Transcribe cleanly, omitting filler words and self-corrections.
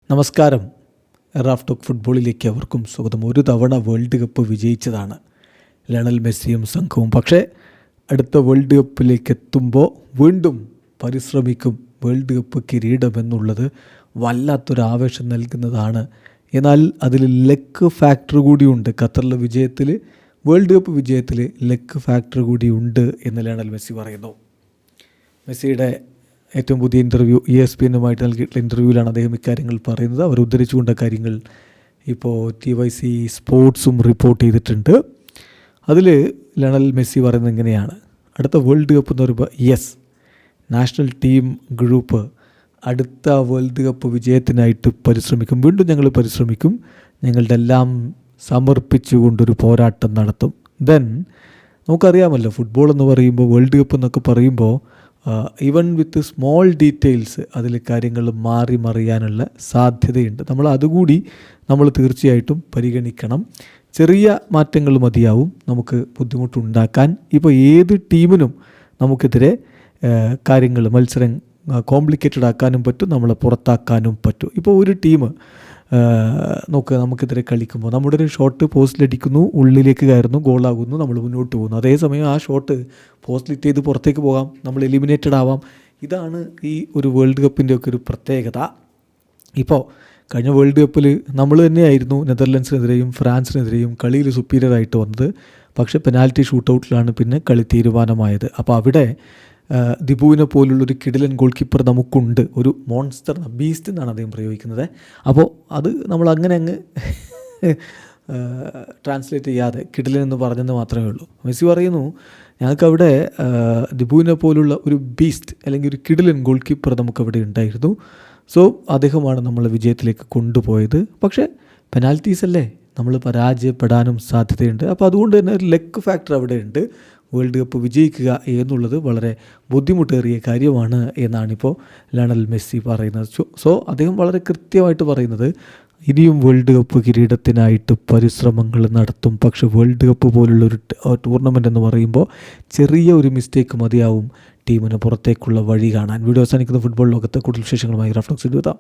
നമസ്കാരം. Raf talk ഫുട്ബോളിലേക്ക് അവർക്കും സ്വാഗതം. ഒരു തവണ വേൾഡ് കപ്പ് വിജയിച്ചതാണ് ലയണൽ മെസ്സിയും സംഘവും. പക്ഷേ അടുത്ത വേൾഡ് കപ്പിലേക്ക് എത്തുമ്പോൾ വീണ്ടും പരിശ്രമിക്കും. വേൾഡ് കപ്പ് കിരീടമെന്നുള്ളത് വല്ലാത്തൊരു ആവേശം നൽകുന്നതാണ്. എന്നാൽ അതിൽ ലക്ക് ഫാക്ടർ കൂടിയുണ്ട്. ഖത്തറിലെ വിജയത്തിൽ, വേൾഡ് കപ്പ് വിജയത്തിൽ ലക്ക് ഫാക്ടർ കൂടിയുണ്ട് എന്ന് ലയണൽ മെസ്സി പറയുന്നു. മെസ്സിയുടെ ഏറ്റവും പുതിയ ഇൻ്റർവ്യൂ ESPN-ഉമായിട്ട് നൽകിയിട്ടുള്ള ഇൻ്റർവ്യൂവിലാണ് അദ്ദേഹം ഇക്കാര്യങ്ങൾ പറയുന്നത്. അവർ ഉദ്ധരിച്ചുകൊണ്ട കാര്യങ്ങൾ ഇപ്പോൾ TYC സ്പോർട്സും റിപ്പോർട്ട് ചെയ്തിട്ടുണ്ട്. അതിൽ ലയണൽ മെസ്സി പറയുന്നത് ഇങ്ങനെയാണ്: അടുത്ത വേൾഡ് കപ്പ് എന്ന് പറയുമ്പോൾ നാഷണൽ ടീം ഗ്രൂപ്പ് അടുത്ത വേൾഡ് കപ്പ് വിജയത്തിനായിട്ട് പരിശ്രമിക്കും. വീണ്ടും ഞങ്ങൾ പരിശ്രമിക്കും. ഞങ്ങളുടെ എല്ലാം സമർപ്പിച്ചുകൊണ്ടൊരു പോരാട്ടം നടത്തും. ദെൻ നമുക്കറിയാമല്ലോ, ഫുട്ബോൾ എന്ന് പറയുമ്പോൾ, വേൾഡ് കപ്പ് എന്നൊക്കെ പറയുമ്പോൾ ഈവൻ വിത്ത് സ്മോൾ ഡീറ്റെയിൽസ് അതിൽ കാര്യങ്ങൾ മാറി മറിയാനുള്ള സാധ്യതയുണ്ട്. അതുകൂടി നമ്മൾ തീർച്ചയായിട്ടും പരിഗണിക്കണം. ചെറിയ മാറ്റങ്ങൾ മതിയാവും നമുക്ക് ബുദ്ധിമുട്ടുണ്ടാക്കാൻ. ഇപ്പോൾ ഏത് ടീമിനും നമുക്കെതിരെ മത്സരം കോംപ്ലിക്കേറ്റഡ് ആക്കാനും പറ്റും, നമ്മളെ പുറത്താക്കാനും പറ്റും. ഇപ്പോൾ ഒരു ടീം നമുക്കെതിരെ കളിക്കുമ്പോൾ നമ്മുടെ ഒരു ഷോട്ട് പോസ്റ്റിലടിക്കുന്നു, ഉള്ളിലേക്ക് കയറുന്നു, ഗോളാകുന്നു, നമ്മൾ മുന്നോട്ട് പോകുന്നു. അതേസമയം ആ ഷോട്ട് പോസ്റ്റിലിറ്റ് ചെയ്ത് പുറത്തേക്ക് പോകാം, നമ്മൾ എലിമിനേറ്റഡ് ആവാം. ഇതാണ് ഈ ഒരു വേൾഡ് കപ്പിൻ്റെ ഒക്കെ ഒരു പ്രത്യേകത. ഇപ്പോൾ കഴിഞ്ഞ വേൾഡ് കപ്പിൽ നമ്മൾ തന്നെയായിരുന്നു നെതർലൻഡ്സിനെതിരെയും ഫ്രാൻസിനെതിരെയും കളിയിൽ സുപ്പീരിയർ ആയിട്ട് വന്നത്. പക്ഷേ പെനാൽറ്റി ഷൂട്ടൗട്ടിലാണ് പിന്നെ കളി തീരുമാനമായത്. അപ്പോൾ അവിടെ ദിബുവിനെ പോലുള്ളൊരു കിടിലൻ ഗോൾ കീപ്പർ നമുക്കുണ്ട്. ഒരു മോൺസ്റ്റർ, ബീസ്റ്റ് എന്നാണ് അദ്ദേഹം പ്രയോഗിക്കുന്നത്. അപ്പോൾ അത് നമ്മൾ അങ്ങനെ അങ്ങ് ട്രാൻസ്ലേറ്റ് ചെയ്യാതെ കിടിലൻ എന്ന് പറഞ്ഞെന്ന് മാത്രമേ ഉള്ളൂ. മെസ്സി പറയുന്നു, ഞങ്ങൾക്കവിടെ ദിബുവിനെ പോലുള്ള ഒരു ബീസ്റ്റ് അല്ലെങ്കിൽ ഒരു കിടിലൻ ഗോൾ കീപ്പർ നമുക്കവിടെ ഉണ്ടായിരുന്നു. സോ അദ്ദേഹമാണ് നമ്മളെ വിജയത്തിലേക്ക് കൊണ്ടുപോയത്. പക്ഷേ പെനാൽറ്റീസ് അല്ലേ, നമ്മൾ പരാജയപ്പെടാനും സാധ്യതയുണ്ട്. അപ്പോൾ അതുകൊണ്ട് തന്നെ ഒരു ലക്ക് ഫാക്ടർ അവിടെ ഉണ്ട്. വേൾഡ് കപ്പ് വിജയിക്കുക എന്നുള്ളത് വളരെ ബുദ്ധിമുട്ടേറിയ കാര്യമാണ് എന്നാണിപ്പോൾ ലയണൽ മെസ്സി പറയുന്നത്. സോ അദ്ദേഹം വളരെ കൃത്യമായിട്ട് പറയുന്നത്, ഇനിയും വേൾഡ് കപ്പ് കിരീടത്തിനായിട്ട് പരിശ്രമങ്ങൾ നടത്തും. പക്ഷേ വേൾഡ് കപ്പ് പോലുള്ളൊരു ടൂർണമെൻ്റ് എന്ന് പറയുമ്പോൾ ചെറിയ ഒരു മിസ്റ്റേക്ക് മതിയാവും ടീമിന് പുറത്തേക്കുള്ള വഴി കാണാൻ. വീഡിയോ അവസാനിക്കുന്ന ഫുട്ബോൾ ലോകത്തെ കൂടുതൽ വിശേഷങ്ങളുമായി റാഫ് ടോക്സിൽ എത്താം.